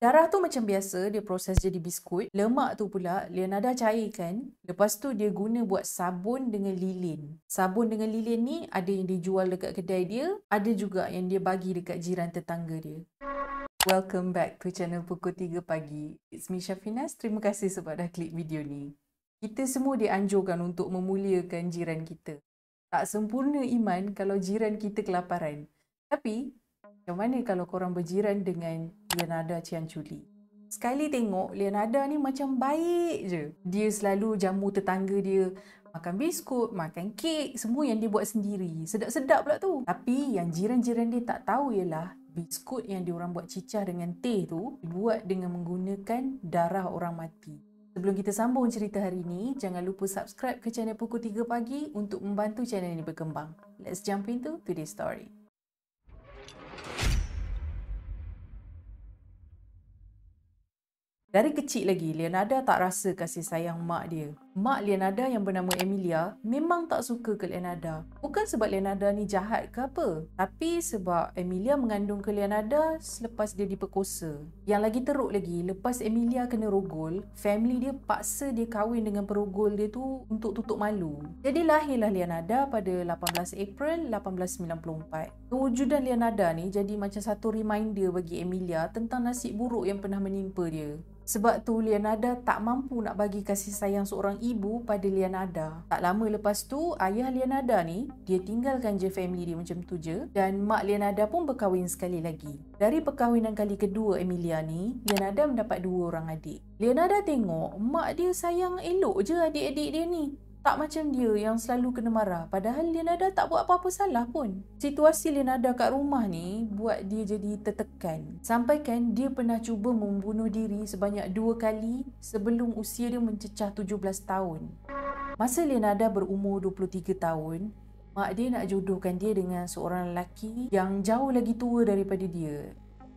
Darah tu macam biasa, dia proses jadi biskut. Lemak tu pula, Leonardo cairkan. Lepas tu dia guna buat sabun dengan lilin. Sabun dengan lilin ni ada yang dijual dekat kedai dia, ada juga yang dia bagi dekat jiran tetangga dia. Welcome back to channel Pukul 3 Pagi. It's me Syafinas. Terima kasih sebab dah klik video ni. Kita semua dianjurkan untuk memuliakan jiran kita. Tak sempurna iman kalau jiran kita kelaparan. Tapi, macam mana kalau korang berjiran dengan Leonardo Cianciulli? Sekali tengok, Leonardo ni macam baik je. Dia selalu jamu tetangga dia. Makan biskut, makan kek, semua yang dia buat sendiri. Sedap-sedap pula tu. Tapi yang jiran-jiran dia tak tahu ialah biskut yang diorang buat cicah dengan teh tu dibuat dengan menggunakan darah orang mati. Sebelum kita sambung cerita hari ini, jangan lupa subscribe ke channel Pukul 3 Pagi untuk membantu channel ini berkembang. Let's jump into today's story. Dari kecil lagi, Leonardo tak rasa kasih sayang mak dia. Mak Leonardo yang bernama Emilia memang tak suka ke Leonardo. Bukan sebab Leonardo ni jahat ke apa, tapi sebab Emilia mengandung ke Leonardo selepas dia diperkosa. Yang lagi teruk lagi, lepas Emilia kena rogol, family dia paksa dia kahwin dengan perogol dia tu untuk tutup malu. Jadi lahirlah Leonardo pada 18 April 1894. Kewujudan Leonardo ni jadi macam satu reminder bagi Emilia tentang nasib buruk yang pernah menimpa dia. Sebab tu Leonardo tak mampu nak bagi kasih sayang seorang ibu pada Leonardo. Tak lama lepas tu, ayah Leonardo ni, dia tinggalkan je family dia macam tu je. Dan mak Leonardo pun berkahwin sekali lagi. Dari perkahwinan kali kedua Emilia ni, Leonardo mendapat 2 orang adik. Leonardo tengok mak dia sayang elok je adik-adik dia ni. Tak macam dia yang selalu kena marah. Padahal Leonardo tak buat apa-apa salah pun. Situasi Leonardo kat rumah ni buat dia jadi tertekan. Sampaikan dia pernah cuba membunuh diri sebanyak 2 kali sebelum usia dia mencecah 17 tahun. Masa Leonardo berumur 23 tahun, mak dia nak jodohkan dia dengan seorang lelaki yang jauh lagi tua daripada dia.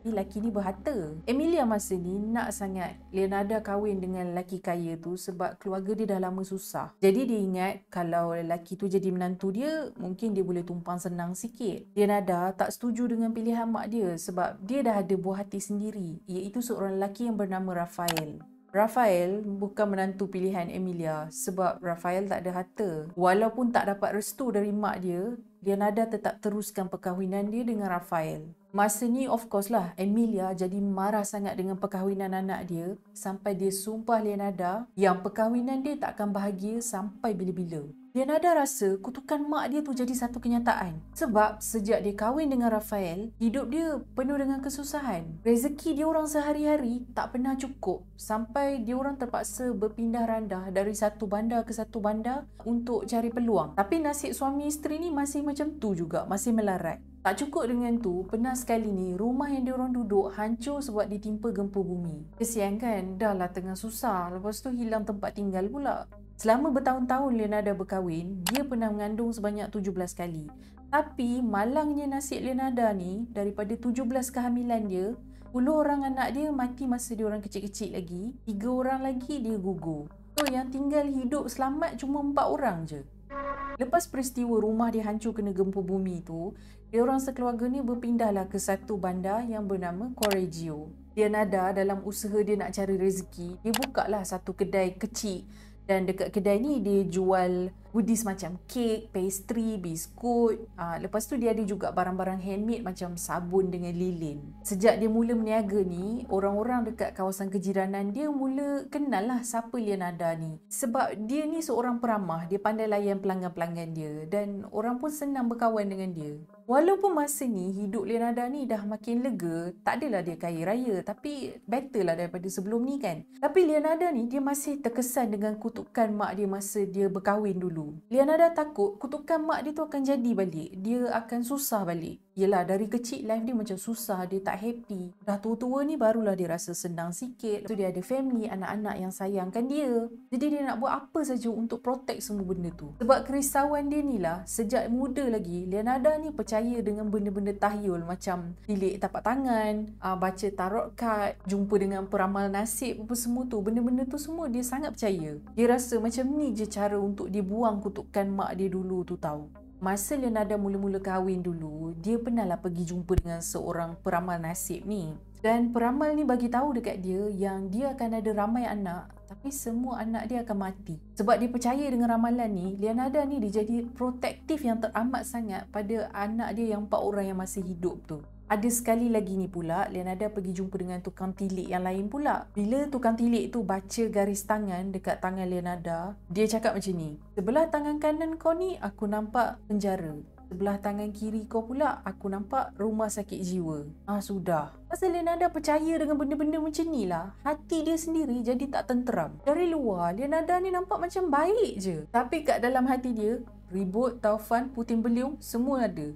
Lelaki ni berharta. Emilia masa ni nak sangat Leonardo kahwin dengan lelaki kaya tu sebab keluarga dia dah lama susah. Jadi dia ingat kalau lelaki tu jadi menantu dia, mungkin dia boleh tumpang senang sikit. Leonardo tak setuju dengan pilihan mak dia sebab dia dah ada buah hati sendiri, iaitu seorang lelaki yang bernama Rafael. Rafael bukan menantu pilihan Emilia sebab Rafael tak ada harta. Walaupun tak dapat restu dari mak dia, Leonardo tetap teruskan perkahwinan dia dengan Rafael. Masa ni of course lah Emilia jadi marah sangat dengan perkahwinan anak dia sampai dia sumpah Leonardo yang perkahwinan dia tak akan bahagia sampai bila-bila. Leonardo rasa kutukan mak dia tu jadi satu kenyataan. Sebab sejak dia kahwin dengan Rafael, hidup dia penuh dengan kesusahan. Rezeki dia orang sehari-hari tak pernah cukup sampai dia orang terpaksa berpindah randah dari satu bandar ke satu bandar untuk cari peluang. Tapi nasib suami isteri ni masih macam tu juga, masih melarat. Tak cukup dengan tu, pernah sekali ni rumah yang diorang duduk hancur sebab ditimpa gempa bumi. Kesian kan, dah lah tengah susah, lepas tu hilang tempat tinggal pula. Selama bertahun-tahun Leonardo berkahwin, dia pernah mengandung sebanyak 17 kali. Tapi malangnya nasib Leonardo ni, daripada 17 kehamilan dia, 10 orang anak dia mati masa diorang kecil-kecil lagi, 3 orang lagi dia gugur. So yang tinggal hidup selamat cuma 4 orang je. Lepas peristiwa rumah dia hancur kena gempa bumi tu, diorang sekeluarga ni berpindahlah ke satu bandar yang bernama Correggio. Leonardo dalam usaha dia nak cari rezeki, dia bukalah satu kedai kecil. Dan dekat kedai ni dia jual goodies macam kek, pastry, biskut. Lepas tu dia ada juga barang-barang handmade macam sabun dengan lilin. Sejak dia mula meniaga ni, orang-orang dekat kawasan kejiranan dia mula kenal lah siapa Leonardo ni. Sebab dia ni seorang peramah, dia pandai layan pelanggan-pelanggan dia dan orang pun senang berkawan dengan dia. Walaupun masa ni hidup Leonardo ni dah makin lega, tak adalah dia kaya raya tapi better lah daripada sebelum ni kan. Tapi Leonardo ni dia masih terkesan dengan kutukan mak dia masa dia berkahwin dulu. Leonardo takut kutukan mak dia tu akan jadi balik. Dia akan susah balik. Yelah, dari kecil life dia macam susah, dia tak happy. Dah tua-tua ni barulah dia rasa senang sikit. Lepas tu dia ada family, anak-anak yang sayangkan dia. Jadi dia nak buat apa saja untuk protect semua benda tu. Sebab kerisauan dia ni lah, sejak muda lagi, Leonardo ni percaya dengan benda-benda tahyul macam tilik tapak tangan, baca tarot card, jumpa dengan peramal nasib, apa semua tu. Benda-benda tu semua dia sangat percaya. Dia rasa macam ni je cara untuk dia buang kutukan mak dia dulu tu tahu. Masa Leonardo mula-mula kahwin dulu, dia pernahlah pergi jumpa dengan seorang peramal nasib ni. Dan peramal ni bagi tahu dekat dia yang dia akan ada ramai anak, tapi semua anak dia akan mati. Sebab dia percaya dengan ramalan ni, Lianada ni dia jadi protektif yang teramat sangat pada anak dia yang 4 orang yang masih hidup tu. Ada sekali lagi ni pula, Lianada pergi jumpa dengan tukang tilik yang lain pula. Bila tukang tilik tu baca garis tangan dekat tangan Lianada, dia cakap macam ni, sebelah tangan kanan kau ni aku nampak penjara. Sebelah tangan kiri kau pula aku nampak rumah sakit jiwa. Sudah. Pasal Lianada percaya dengan benda-benda macam ni lah, hati dia sendiri jadi tak tenteram. Dari luar, Lianada ni nampak macam baik je. Tapi kat dalam hati dia, ribut, taufan, puting beliung, semua ada.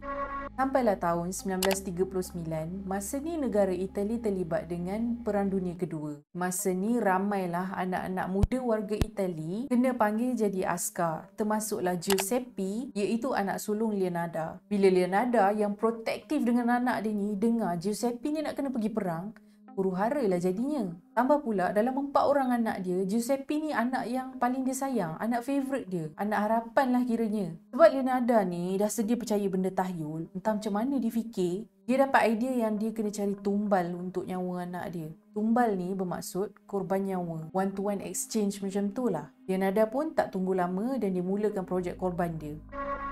Sampailah tahun 1939, masa ni negara Itali terlibat dengan Perang Dunia Kedua. Masa ni ramailah anak-anak muda warga Itali kena panggil jadi askar, termasuklah Giuseppe, iaitu anak sulung Lianada. Bila Lianada yang protektif dengan anak dia ni dengar Giuseppe ni nak kena pergi perang, huru-hara lah jadinya. Tambah pula dalam 4 orang anak dia, Giuseppe ni anak yang paling dia sayang, anak favourite dia, anak harapan lah kiranya. Sebab Lianada ni dah sedia percaya benda tahyul, entah macam mana dia fikir, dia dapat idea yang dia kena cari tumbal untuk nyawa anak dia. Tumbal ni bermaksud korban nyawa, one to one exchange macam tu lah. Lianada pun tak tunggu lama dan dia mulakan projek korban dia.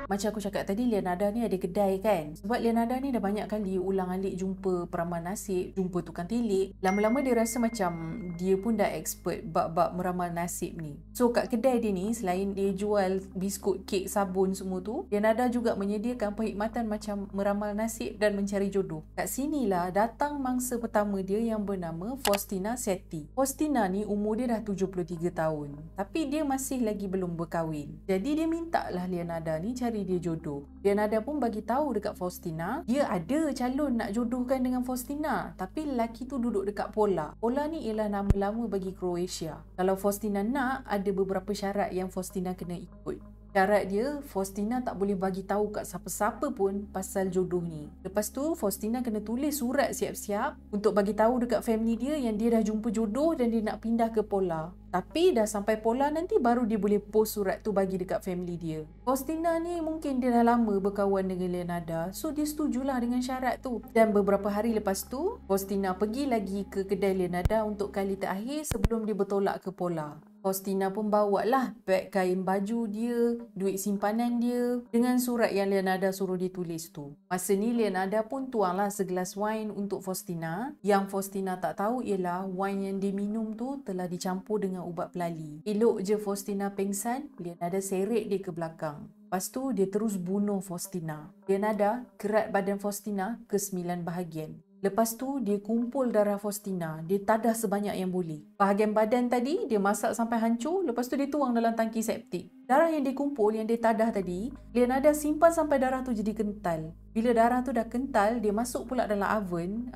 Macam aku cakap tadi, Lianada ni ada kedai kan. Sebab Lianada ni dah banyak kali ulang-alik jumpa peramal nasib, jumpa tukang tilik. Lama-lama dia rasa macam dia pun dah expert bab-bab meramal nasib ni. So kat kedai dia ni, selain dia jual biskut, kek, sabun semua tu, Lianada juga menyediakan perkhidmatan macam meramal nasib dan mencari jodoh. Kat sinilah datang mangsa pertama dia yang bernama Faustina Setti. Faustina ni umur dia dah 73 tahun. Tapi dia masih lagi belum berkahwin. Jadi dia minta lah Lianada ni cari dia jodoh. Lianada pun bagi tahu dekat Faustina, dia ada calon nak jodohkan dengan Faustina, tapi lelaki tu duduk dekat Pola. Pola ni ialah nama lama bagi Croatia. Kalau Faustina nak, ada beberapa syarat yang Faustina kena ikut. Syarat dia, Faustina tak boleh bagi tahu kat siapa-siapa pun pasal jodoh ni. Lepas tu, Faustina kena tulis surat siap-siap untuk bagi tahu dekat family dia yang dia dah jumpa jodoh dan dia nak pindah ke Pola. Tapi dah sampai Pola nanti baru dia boleh post surat tu bagi dekat family dia. Faustina ni mungkin dia dah lama berkawan dengan Lianada, so dia setujulah dengan syarat tu. Dan beberapa hari lepas tu, Faustina pergi lagi ke kedai Lianada untuk kali terakhir sebelum dia bertolak ke Pola. Faustina pun bawa lah beg kain baju dia, duit simpanan dia dengan surat yang Lianada suruh dia tulis tu. Masa ni Lianada pun tuanglah segelas wine untuk Faustina. Yang Faustina tak tahu ialah wine yang dia minum tu telah dicampur dengan ubat pelali. Elok je Faustina pengsan, Lianada seret dia ke belakang. Lepas tu dia terus bunuh Faustina. Lianada kerat badan Faustina ke 9 bahagian. Lepas tu dia kumpul darah Faustina, dia tadah sebanyak yang boleh. Bahagian badan tadi dia masak sampai hancur, lepas tu dia tuang dalam tangki septik. Darah yang dia kumpul, yang dia tadah tadi, Lianada simpan sampai darah tu jadi kental. Bila darah tu dah kental, dia masuk pula dalam oven,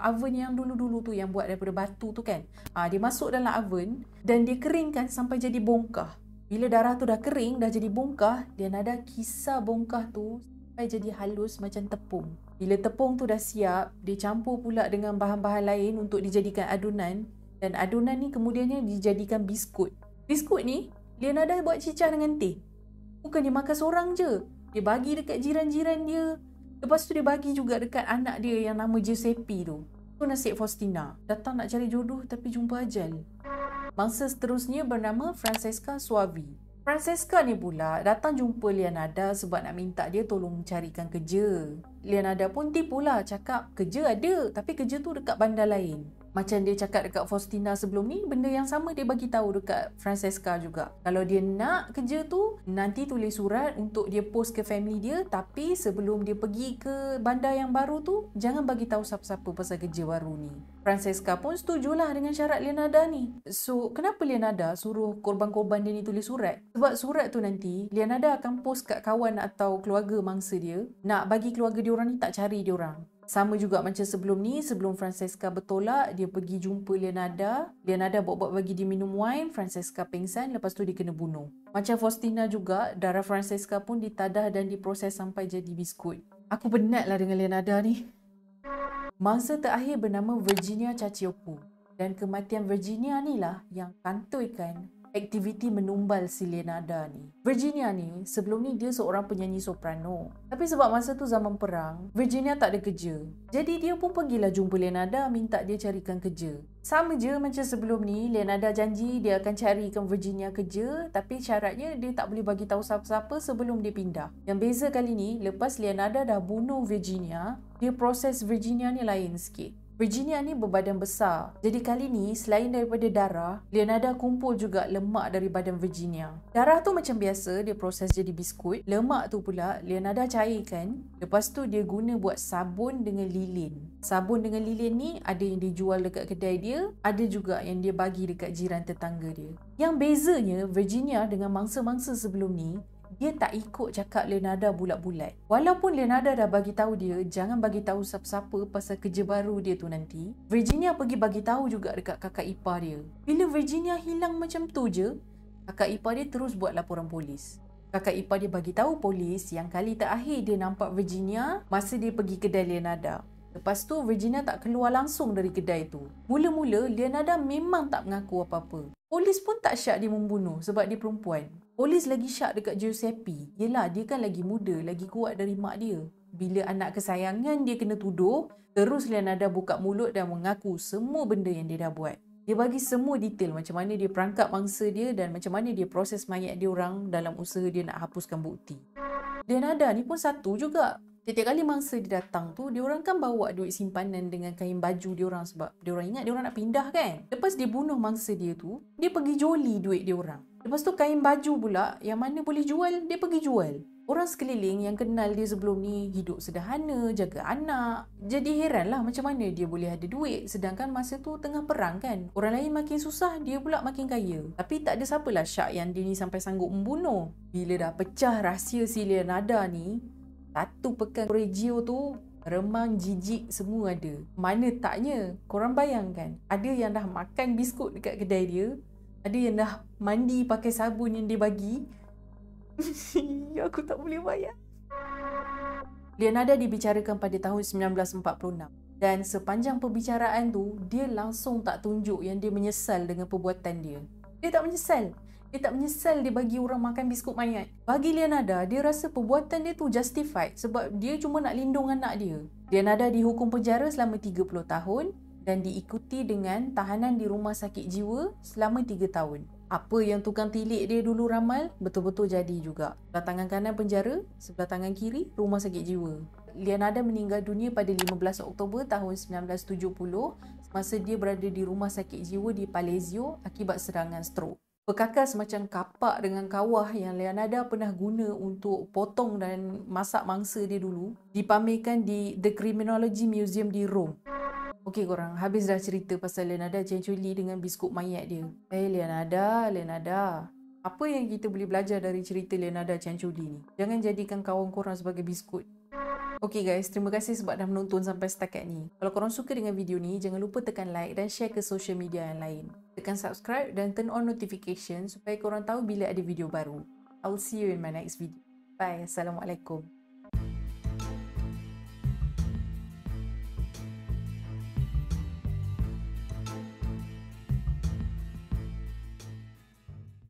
oven yang dulu-dulu tu yang buat daripada batu tu kan. Dia masuk dalam oven dan dia keringkan sampai jadi bongkah. Bila darah tu dah kering, dah jadi bongkah, Lianada kisar bongkah tu sampai jadi halus macam tepung. Bila tepung tu dah siap, dia campur pula dengan bahan-bahan lain untuk dijadikan adunan. Dan adunan ni kemudiannya dijadikan biskut. Biskut ni, Lianada buat cicah dengan teh. Bukan dia makan seorang je. Dia bagi dekat jiran-jiran dia. Lepas tu dia bagi juga dekat anak dia yang nama Giuseppe tu. Tu nasib Faustina. Datang nak cari jodoh tapi jumpa ajal. Mangsa seterusnya bernama Francesca Suavi. Francesca ni pula datang jumpa Lianada sebab nak minta dia tolong carikan kerja. Lianada pun tipulah, cakap kerja ada tapi kerja tu dekat bandar lain. Macam dia cakap dekat Faustina sebelum ni, benda yang sama dia bagi tahu dekat Francesca juga. Kalau dia nak kerja tu, nanti tulis surat untuk dia post ke family dia, tapi sebelum dia pergi ke bandar yang baru tu, jangan bagi tahu siapa-siapa pasal kerja baru ni. Francesca pun setujulah dengan syarat Lianada ni. So, kenapa Lianada suruh korban-korban dia ni tulis surat? Sebab surat tu nanti, Lianada akan post kat kawan atau keluarga mangsa dia, nak bagi keluarga dia orang ni tak cari dia orang. Sama juga macam sebelum ni, sebelum Francesca bertolak, dia pergi jumpa Lianada. Lianada buat-buat bagi dia minum wine, Francesca pengsan, lepas tu dia kena bunuh. Macam Faustina juga, darah Francesca pun ditadah dan diproses sampai jadi biskut. Aku penatlah dengan Lianada ni. Mangsa terakhir bernama Virginia Cacioppo. Dan kematian Virginia ni lah yang kantoikan aktiviti menumbal si Leonardo ni. Virginia ni, sebelum ni dia seorang penyanyi soprano. Tapi sebab masa tu zaman perang, Virginia tak ada kerja. Jadi dia pun pergilah jumpa Leonardo minta dia carikan kerja. Sama je macam sebelum ni, Leonardo janji dia akan carikan Virginia kerja, tapi syaratnya dia tak boleh bagi tahu siapa-siapa sebelum dia pindah. Yang beza kali ni, lepas Leonardo dah bunuh Virginia, dia proses Virginia ni lain sikit. Virginia ni berbadan besar. Jadi kali ni, selain daripada darah, Leonardo kumpul juga lemak dari badan Virginia. Darah tu macam biasa, dia proses jadi biskut. Lemak tu pula, Leonardo cairkan. Lepas tu dia guna buat sabun dengan lilin. Sabun dengan lilin ni, ada yang dijual dekat kedai dia, ada juga yang dia bagi dekat jiran tetangga dia. Yang bezanya, Virginia dengan mangsa-mangsa sebelum ni, dia tak ikut cakap Leonardo bulat-bulat. Walaupun Leonardo dah bagi tahu dia jangan bagi tahu siapa-siapa pasal kerja baru dia tu nanti, Virginia pergi bagi tahu juga dekat kakak ipar dia. Bila Virginia hilang macam tu je, kakak ipar dia terus buat laporan polis. Kakak ipar dia bagi tahu polis yang kali terakhir dia nampak Virginia masa dia pergi kedai Leonardo. Lepas tu Virginia tak keluar langsung dari kedai tu. Mula-mula Leonardo memang tak mengaku apa-apa. Polis pun tak syak dia membunuh sebab dia perempuan. Polis lagi syak dekat Giuseppe. Yelah, dia kan lagi muda, lagi kuat dari mak dia. Bila anak kesayangan dia kena tuduh, terus Leonardo buka mulut dan mengaku semua benda yang dia dah buat. Dia bagi semua detail macam mana dia perangkap mangsa dia dan macam mana dia proses mayat dia orang dalam usaha dia nak hapuskan bukti. Leonardo ni pun satu juga. Setiap kali mangsa dia datang tu, dia orang kan bawa duit simpanan dengan kain baju dia orang sebab dia orang ingat dia orang nak pindah kan. Lepas dia bunuh mangsa dia tu, dia pergi joli duit dia orang. Lepas tu kain baju pula yang mana boleh jual, dia pergi jual. Orang sekeliling yang kenal dia sebelum ni hidup sederhana, jaga anak. Jadi heranlah macam mana dia boleh ada duit sedangkan masa tu tengah perang kan. Orang lain makin susah, dia pula makin kaya. Tapi tak ada siapalah syak yang dia ni sampai sanggup membunuh. Bila dah pecah rahsia si Leonardo ni, satu pekan Regio tu remang, jijik semua ada. Mana taknya, korang bayangkan, ada yang dah makan biskut dekat kedai dia, ada yang dah mandi pakai sabun yang dia bagi. Aku tak boleh bayang. Leonardo dibicarakan pada tahun 1946 dan sepanjang perbicaraan tu, dia langsung tak tunjuk yang dia menyesal dengan perbuatan dia. Dia tak menyesal. Dia tak menyesal dia bagi orang makan biskut mayat. Bagi Leonardo, dia rasa perbuatan dia tu justified sebab dia cuma nak lindung anak dia. Leonardo dihukum penjara selama 30 tahun dan diikuti dengan tahanan di rumah sakit jiwa selama 3 tahun. Apa yang tukang tilik dia dulu ramal, betul-betul jadi juga. Sebelah tangan kanan penjara, sebelah tangan kiri rumah sakit jiwa. Leonardo meninggal dunia pada 15 Oktober tahun 1970 semasa dia berada di rumah sakit jiwa di Palazzo akibat serangan strok. Perkakas macam kapak dengan kawah yang Leonardo pernah guna untuk potong dan masak mangsa dia dulu dipamerkan di The Criminology Museum di Rome. Okey korang, habis dah cerita pasal Leonardo Cenculi dengan biskut mayat dia. Leonardo, apa yang kita boleh belajar dari cerita Leonardo Cenculi ni? Jangan jadikan kawan korang sebagai biskut. Okay guys, terima kasih sebab dah menonton sampai setakat ni. Kalau korang suka dengan video ni, jangan lupa tekan like dan share ke social media yang lain. Tekan subscribe dan turn on notification supaya korang tahu bila ada video baru. I'll see you in my next video. Bye. Assalamualaikum.